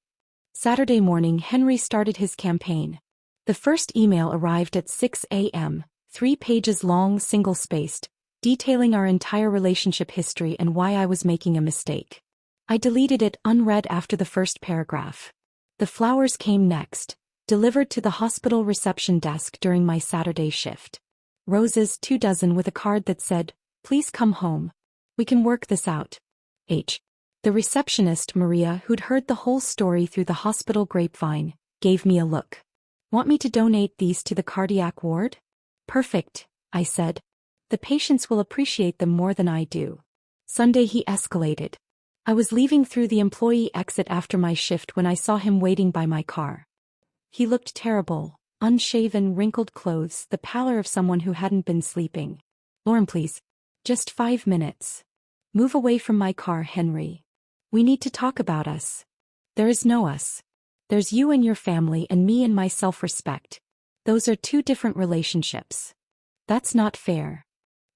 Saturday morning Henry started his campaign. The first email arrived at 6 a.m., 3 pages long, single-spaced, detailing our entire relationship history and why I was making a mistake. I deleted it unread after the first paragraph. The flowers came next, delivered to the hospital reception desk during my Saturday shift. Roses, 2 dozen with a card that said, "Please come home. We can work this out. H." The receptionist, Maria, who'd heard the whole story through the hospital grapevine, gave me a look. "Want me to donate these to the cardiac ward?" "Perfect," I said. "The patients will appreciate them more than I do." Sunday he escalated. I was leaving through the employee exit after my shift when I saw him waiting by my car. He looked terrible, unshaven, wrinkled clothes, the pallor of someone who hadn't been sleeping. "Lauren, please. Just 5 minutes. Move away from my car, Henry. We need to talk about us. There is no us. There's you and your family and me and my self-respect. Those are 2 different relationships. That's not fair."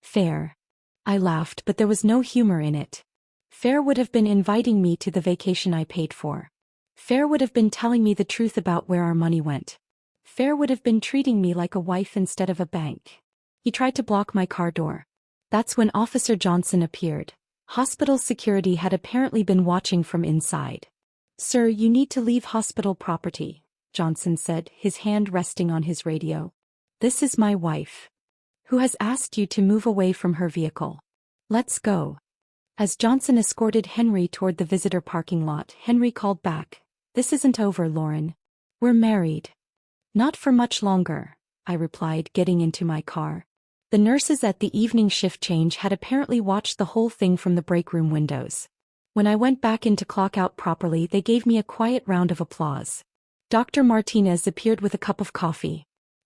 Fair. I laughed, but there was no humor in it. Fair would have been inviting me to the vacation I paid for. Fair would have been telling me the truth about where our money went. Fair would have been treating me like a wife instead of a bank. He tried to block my car door. That's when Officer Johnson appeared. Hospital security had apparently been watching from inside. "Sir, you need to leave hospital property," Johnson said, his hand resting on his radio. "This is my wife." Who has asked you to move away from her vehicle? Let's go. As Johnson escorted Henry toward the visitor parking lot, Henry called back. This isn't over, Lauren. We're married. Not for much longer, I replied, getting into my car. The nurses at the evening shift change had apparently watched the whole thing from the break room windows. When I went back in to clock out properly, they gave me a quiet round of applause. Dr. Martinez appeared with a cup of coffee.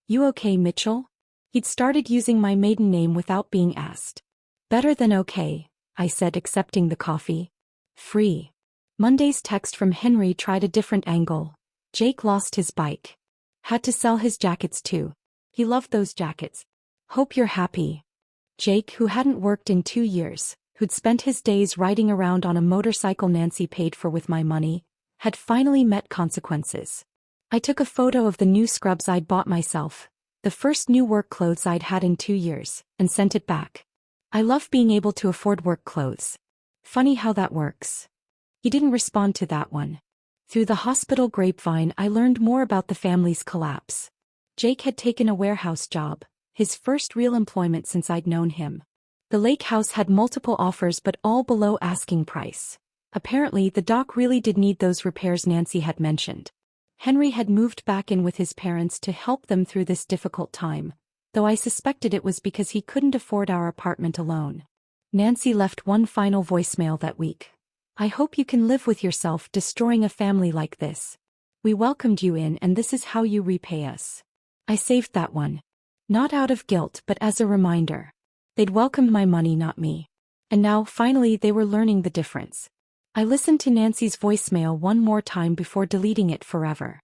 You okay, Mitchell? He'd started using my maiden name without being asked. Better than okay, I said, accepting the coffee. Free. Monday's text from Henry tried a different angle. Jake lost his bike. Had to sell his jackets too. He loved those jackets. Hope you're happy. Jake, who hadn't worked in 2 years, who'd spent his days riding around on a motorcycle Nancy paid for with my money, had finally met consequences. I took a photo of the new scrubs I'd bought myself, the first new work clothes I'd had in 2 years, and sent it back. I love being able to afford work clothes. Funny how that works. He didn't respond to that one. Through the hospital grapevine, I learned more about the family's collapse. Jake had taken a warehouse job, his first real employment since I'd known him. The lake house had multiple offers but all below asking price. Apparently the doc really did need those repairs Nancy had mentioned. Henry had moved back in with his parents to help them through this difficult time, though I suspected it was because he couldn't afford our apartment alone. Nancy left one final voicemail that week. I hope you can live with yourself destroying a family like this. We welcomed you in and this is how you repay us. I saved that one. Not out of guilt but as a reminder. They'd welcomed my money, not me. And now, finally, they were learning the difference. I listened to Nancy's voicemail one more time before deleting it forever.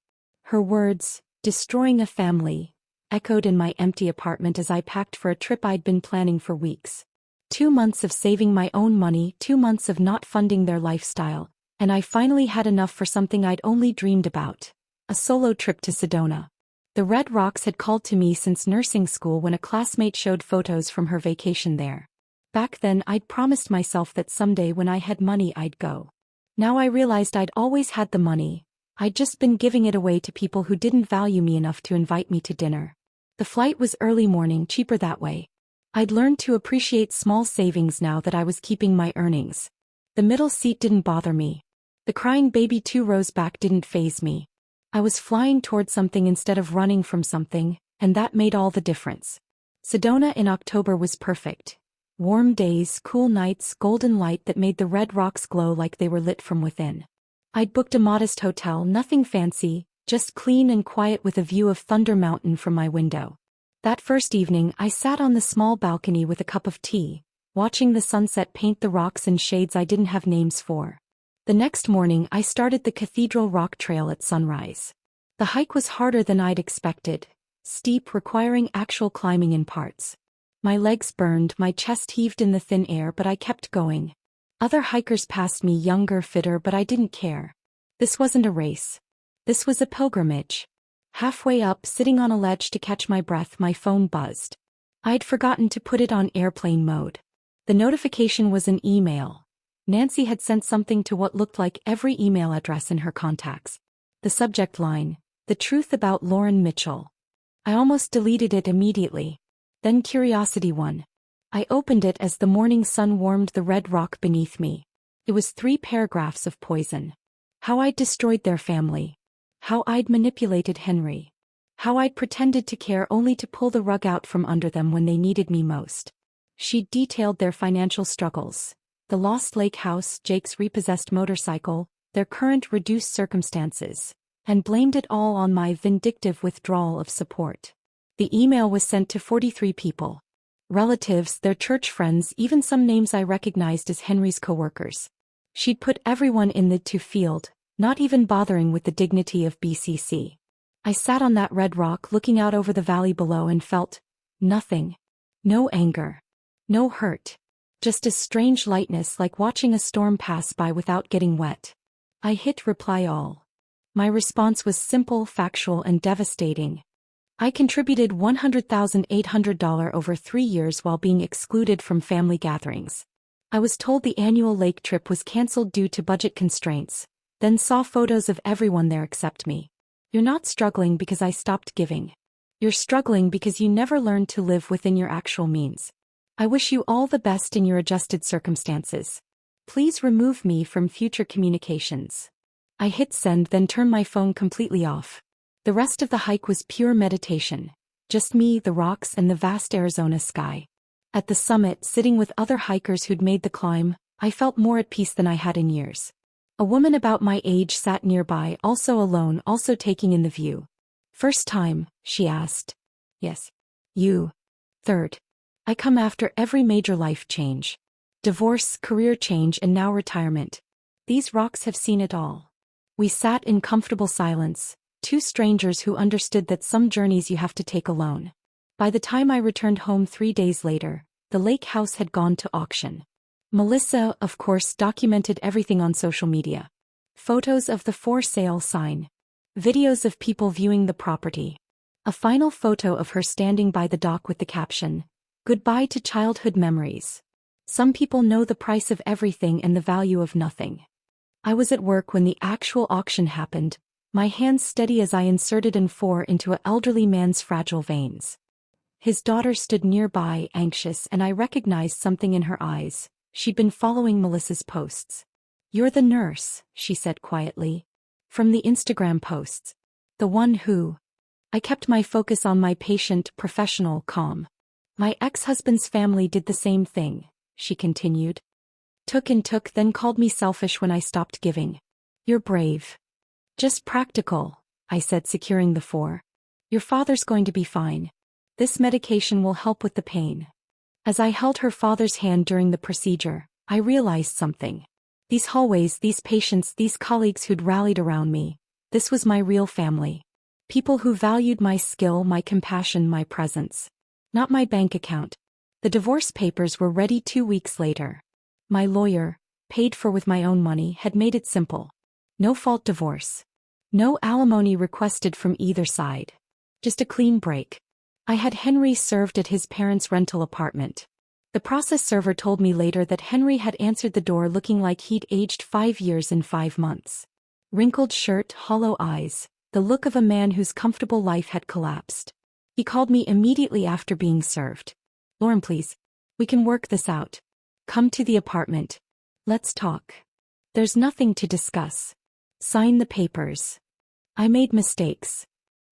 Her words, destroying a family, echoed in my empty apartment as I packed for a trip I'd been planning for weeks. 2 months of saving my own money, 2 months of not funding their lifestyle, and I finally had enough for something I'd only dreamed about. A solo trip to Sedona. The Red Rocks had called to me since nursing school when a classmate showed photos from her vacation there. Back then I'd promised myself that someday when I had money I'd go. Now I realized I'd always had the money. I'd just been giving it away to people who didn't value me enough to invite me to dinner. The flight was early morning, cheaper that way. I'd learned to appreciate small savings now that I was keeping my earnings. The middle seat didn't bother me. The crying baby 2 rows back didn't faze me. I was flying toward something instead of running from something, and that made all the difference. Sedona in October was perfect. Warm days, cool nights, golden light that made the Red Rocks glow like they were lit from within. I'd booked a modest hotel, nothing fancy, just clean and quiet with a view of Thunder Mountain from my window. That first evening I sat on the small balcony with a cup of tea, watching the sunset paint the rocks in shades I didn't have names for. The next morning I started the Cathedral Rock Trail at sunrise. The hike was harder than I'd expected, steep, requiring actual climbing in parts. My legs burned, my chest heaved in the thin air, but I kept going. Other hikers passed me, younger, fitter, but I didn't care. This wasn't a race. This was a pilgrimage. Halfway up, sitting on a ledge to catch my breath, my phone buzzed. I'd forgotten to put it on airplane mode. The notification was an email. Nancy had sent something to what looked like every email address in her contacts. The subject line, the truth about Lauren Mitchell. I almost deleted it immediately. Then curiosity won. I opened it as the morning sun warmed the red rock beneath me. It was 3 paragraphs of poison. How I'd destroyed their family. How I'd manipulated Henry. How I'd pretended to care only to pull the rug out from under them when they needed me most. She detailed their financial struggles. The lost lake house, Jake's repossessed motorcycle, their current reduced circumstances, and blamed it all on my vindictive withdrawal of support. The email was sent to 43 people. Relatives, their church friends, even some names I recognized as Henry's coworkers. She'd put everyone in the to field, not even bothering with the dignity of BCC. I sat on that red rock looking out over the valley below and felt nothing. No anger. No hurt. Just a strange lightness, like watching a storm pass by without getting wet. I hit reply all. My response was simple, factual, and devastating. I contributed $100,800 over 3 years while being excluded from family gatherings. I was told the annual lake trip was canceled due to budget constraints, then saw photos of everyone there except me. You're not struggling because I stopped giving. You're struggling because you never learned to live within your actual means. I wish you all the best in your adjusted circumstances. Please remove me from future communications. I hit send, then turned my phone completely off. The rest of the hike was pure meditation. Just me, the rocks, and the vast Arizona sky. At the summit, sitting with other hikers who'd made the climb, I felt more at peace than I had in years. A woman about my age sat nearby, also alone, also taking in the view. First time, she asked. Yes. You. Third. I come after every major life change. Divorce, career change, and now retirement. These rocks have seen it all. We sat in comfortable silence, two strangers who understood that some journeys you have to take alone. By the time I returned home 3 days later, the lake house had gone to auction. Melissa, of course, documented everything on social media. Photos of the for sale sign. Videos of people viewing the property. A final photo of her standing by the dock with the caption, "Goodbye to childhood memories." Some people know the price of everything and the value of nothing. I was at work when the actual auction happened, my hands steady as I inserted an four into an elderly man's fragile veins. His daughter stood nearby, anxious, and I recognized something in her eyes. She'd been following Melissa's posts. "You're the nurse," she said quietly. "From the Instagram posts. The one who..." I kept my focus on my patient, professional, calm. "My ex-husband's family did the same thing," she continued. Took and took, then called me selfish when I stopped giving. "You're brave." "Just practical," I said, securing the four. "Your father's going to be fine. This medication will help with the pain." As I held her father's hand during the procedure, I realized something. These hallways, these patients, these colleagues who'd rallied around me, this was my real family. People who valued my skill, my compassion, my presence. Not my bank account. The divorce papers were ready 2 weeks later. My lawyer, paid for with my own money, had made it simple. No fault divorce. No alimony requested from either side. Just a clean break. I had Henry served at his parents' rental apartment. The process server told me later that Henry had answered the door looking like he'd aged 5 years in 5 months. Wrinkled shirt, hollow eyes, the look of a man whose comfortable life had collapsed. He called me immediately after being served. "Lauren, please. We can work this out. Come to the apartment. Let's talk. There's nothing to discuss. Sign the papers. I made mistakes.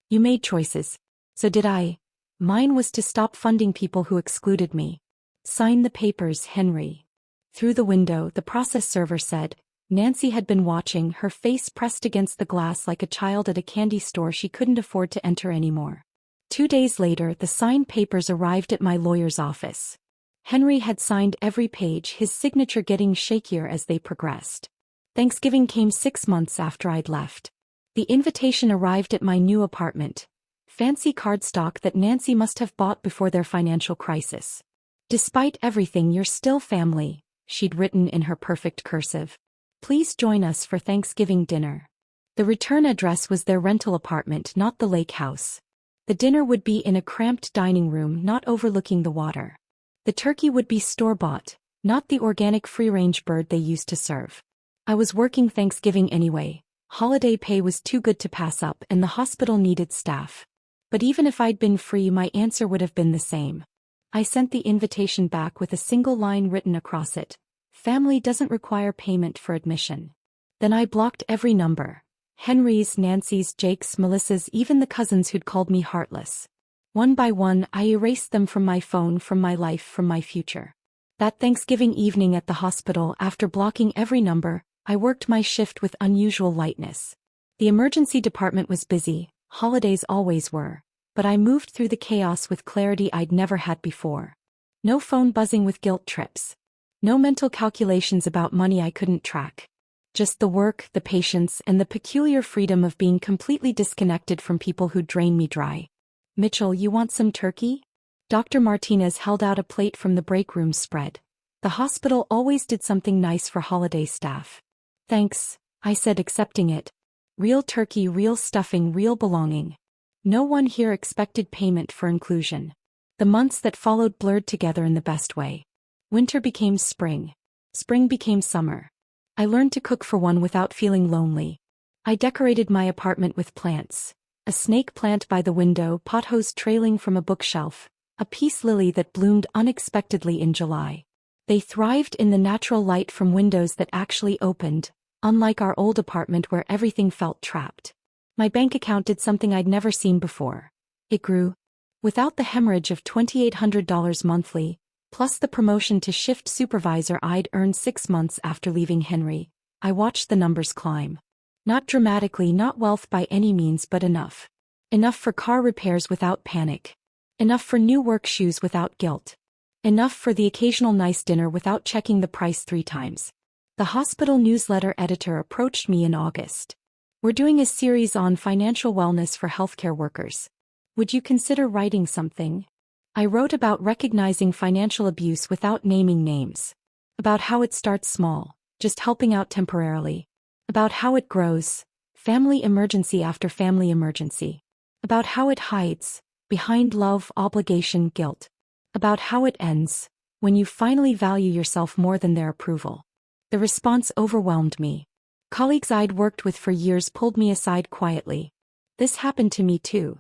You made choices. So did I. Mine was to stop funding people who excluded me. Sign the papers, Henry." Through the window, the process server said. Nancy had been watching, her face pressed against the glass like a child at a candy store she couldn't afford to enter anymore. 2 days later, the signed papers arrived at my lawyer's office. Henry had signed every page, his signature getting shakier as they progressed. Thanksgiving came 6 months after I'd left. The invitation arrived at my new apartment. Fancy cardstock that Nancy must have bought before their financial crisis. "Despite everything, you're still family," she'd written in her perfect cursive. "Please join us for Thanksgiving dinner." The return address was their rental apartment, not the lake house. The dinner would be in a cramped dining room, not overlooking the water. The turkey would be store-bought, not the organic free-range bird they used to serve. I was working Thanksgiving anyway. Holiday pay was too good to pass up, and the hospital needed staff. But even if I'd been free, my answer would have been the same. I sent the invitation back with a single line written across it. "Family doesn't require payment for admission." Then I blocked every number. Henry's, Nancy's, Jake's, Melissa's, even the cousins who'd called me heartless. One by one, I erased them from my phone, from my life, from my future. That Thanksgiving evening at the hospital, after blocking every number, I worked my shift with unusual lightness. The emergency department was busy, holidays always were, but I moved through the chaos with clarity I'd never had before. No phone buzzing with guilt trips. No mental calculations about money I couldn't track. Just the work, the patience, and the peculiar freedom of being completely disconnected from people who drain me dry. "Mitchell, you want some turkey?" Dr. Martinez held out a plate from the break room spread. The hospital always did something nice for holiday staff. "Thanks," I said, accepting it. Real turkey, real stuffing, real belonging. No one here expected payment for inclusion. The months that followed blurred together in the best way. Winter became spring. Spring became summer. I learned to cook for one without feeling lonely. I decorated my apartment with plants. a snake plant by the window, pothose trailing from a bookshelf, a peace lily that bloomed unexpectedly in July. They thrived in the natural light from windows that actually opened, unlike our old apartment where everything felt trapped. My bank account did something I'd never seen before. It grew. Without the hemorrhage of $2,800 monthly, plus the promotion to shift supervisor I'd earned 6 months after leaving Henry, I watched the numbers climb. Not dramatically, not wealth by any means, but enough. Enough for car repairs without panic. Enough for new work shoes without guilt. Enough for the occasional nice dinner without checking the price 3 times. The hospital newsletter editor approached me in August. "We're doing a series on financial wellness for healthcare workers. Would you consider writing something?" I wrote about recognizing financial abuse without naming names. About how it starts small, just helping out temporarily. About how it grows, family emergency after family emergency. About how it hides, behind love, obligation, guilt. About how it ends, when you finally value yourself more than their approval. The response overwhelmed me. Colleagues I'd worked with for years pulled me aside quietly. "This happened to me too.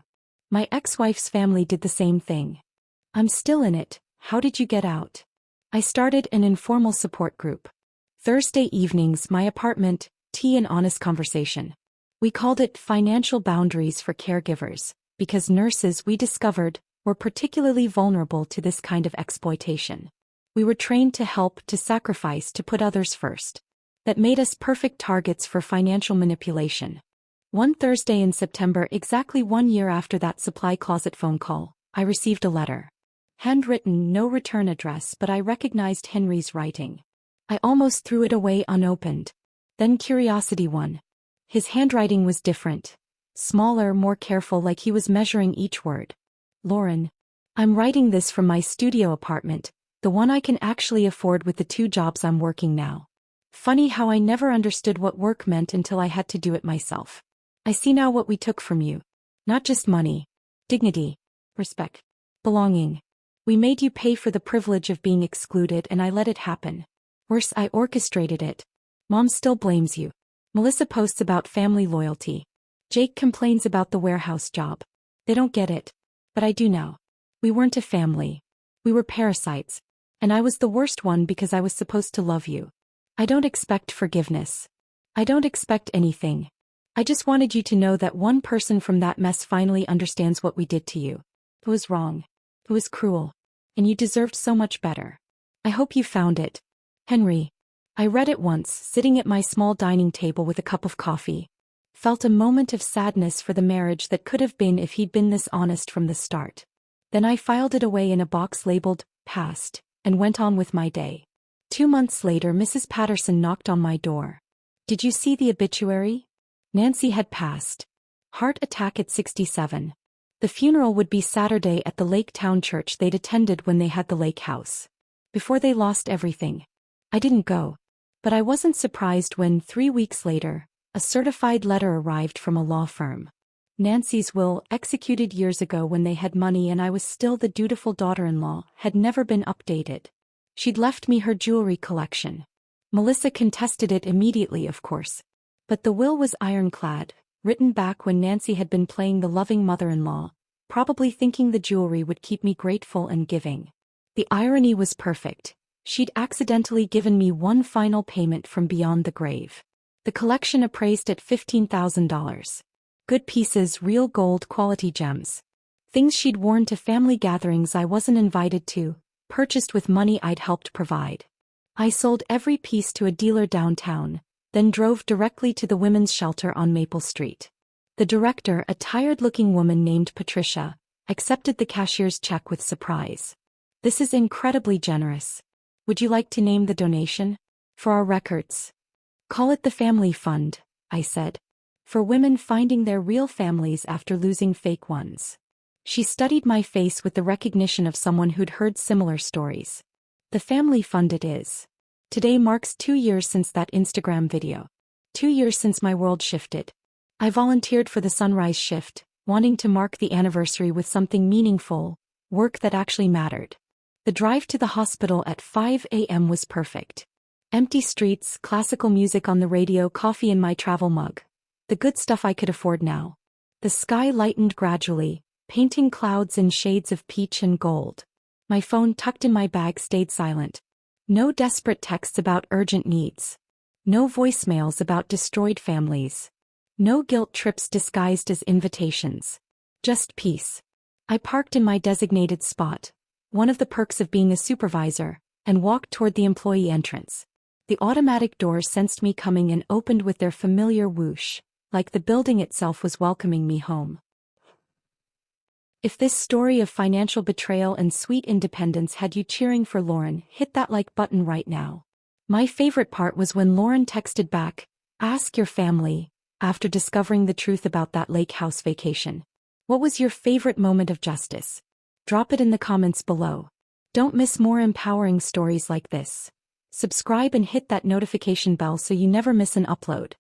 My ex-wife's family did the same thing. I'm still in it. How did you get out?" I started an informal support group. Thursday evenings, my apartment, tea and honest conversation. We called it Financial Boundaries for Caregivers, because nurses, we discovered, were particularly vulnerable to this kind of exploitation. We were trained to help, to sacrifice, to put others first. That made us perfect targets for financial manipulation. One Thursday in September, exactly 1 year after that supply closet phone call, I received a letter. Handwritten, no return address, but I recognized Henry's writing. I almost threw it away unopened. Then curiosity won. His handwriting was different. Smaller, more careful, like he was measuring each word. "Lauren, I'm writing this from my studio apartment, the one I can actually afford with the 2 jobs I'm working now. Funny how I never understood what work meant until I had to do it myself. I see now what we took from you. Not just money. Dignity. Respect. Belonging. We made you pay for the privilege of being excluded, and I let it happen. Worse, I orchestrated it. Mom still blames you. Melissa posts about family loyalty. Jake complains about the warehouse job. They don't get it. But I do now. We weren't a family. We were parasites. And I was the worst one because I was supposed to love you. I don't expect forgiveness. I don't expect anything. I just wanted you to know that one person from that mess finally understands what we did to you. It was wrong. It was cruel. And you deserved so much better. I hope you found it. Henry." I read it once, sitting at my small dining table with a cup of coffee. Felt a moment of sadness for the marriage that could have been if he'd been this honest from the start. Then I filed it away in a box labeled, "Past," and went on with my day. 2 months later, Mrs. Patterson knocked on my door. "Did you see the obituary?" Nancy had passed. Heart attack at 67. The funeral would be Saturday at the Lake Town church they'd attended when they had the lake house. Before they lost everything. I didn't go. But I wasn't surprised when, 3 weeks later, a certified letter arrived from a law firm. Nancy's will, executed years ago when they had money and I was still the dutiful daughter-in-law, had never been updated. She'd left me her jewelry collection. Melissa contested it immediately, of course. But the will was ironclad, written back when Nancy had been playing the loving mother-in-law, probably thinking the jewelry would keep me grateful and giving. The irony was perfect. She'd accidentally given me one final payment from beyond the grave. The collection appraised at $15,000. Good pieces, real gold quality gems. Things she'd worn to family gatherings I wasn't invited to, purchased with money I'd helped provide. I sold every piece to a dealer downtown, then drove directly to the women's shelter on Maple Street. The director, a tired-looking woman named Patricia, accepted the cashier's check with surprise. "This is incredibly generous. Would you like to name the donation?" "For our records." "Call it the Family Fund," I said. "For women finding their real families after losing fake ones." She studied my face with the recognition of someone who'd heard similar stories. "The Family Fund it is." Today marks 2 years since that Instagram video. 2 years since my world shifted. I volunteered for the sunrise shift, wanting to mark the anniversary with something meaningful, work that actually mattered. The drive to the hospital at 5 a.m. was perfect. Empty streets, classical music on the radio, coffee in my travel mug. The good stuff I could afford now. The sky lightened gradually, painting clouds in shades of peach and gold. My phone tucked in my bag stayed silent. No desperate texts about urgent needs. No voicemails about destroyed families. No guilt trips disguised as invitations. Just peace. I parked in my designated spot, one of the perks of being a supervisor, and walked toward the employee entrance. The automatic doors sensed me coming and opened with their familiar whoosh, like the building itself was welcoming me home. If this story of financial betrayal and sweet independence had you cheering for Lauren, hit that like button right now. My favorite part was when Lauren texted back, "Ask your family," after discovering the truth about that lake house vacation. What was your favorite moment of justice? Drop it in the comments below. Don't miss more empowering stories like this. Subscribe and hit that notification bell so you never miss an upload.